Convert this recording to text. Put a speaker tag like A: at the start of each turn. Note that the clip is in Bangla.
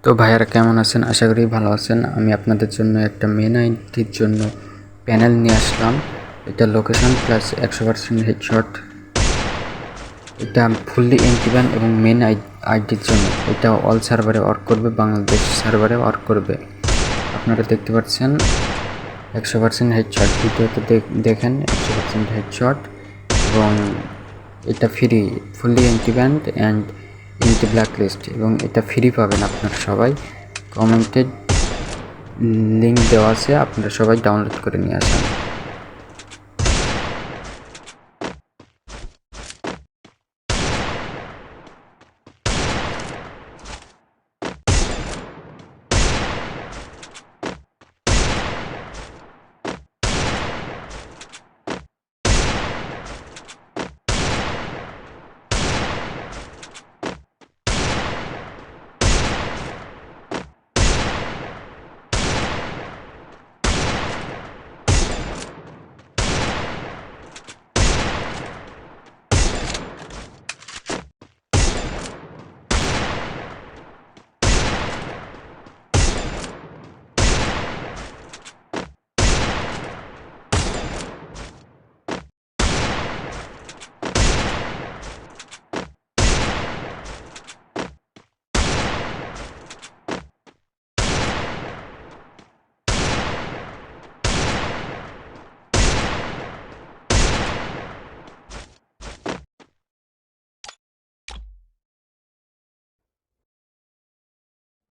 A: তো ভাইয়ারা কেমন আছেন? আশা করি ভালো আছেন। আমি আপনাদের জন্য একটা মেন আইডির জন্য প্যানেল নিয়ে আসলাম। এটা লোকেশন প্লাস 100% হেডশট। এটা ফুললি এন্টিব্যান এবং মেন আইডির জন্য এটা অল সার্ভারে ওয়ার্ক করবে, বাংলাদেশ সার্ভারে ওয়ার্ক করবে। আপনারা দেখতে পাচ্ছেন 100% হেডশট, ভিডিওতে দেখেন 100% হেডশট। এবং এটা free, fully antiban and anti blacklist, এবং এটা ফ্রি পাবেন আপনারা সবাই। কমেন্টে লিঙ্ক দেওয়া আছে, আপনারা সবাই ডাউনলোড করে নিয়ে আসেন।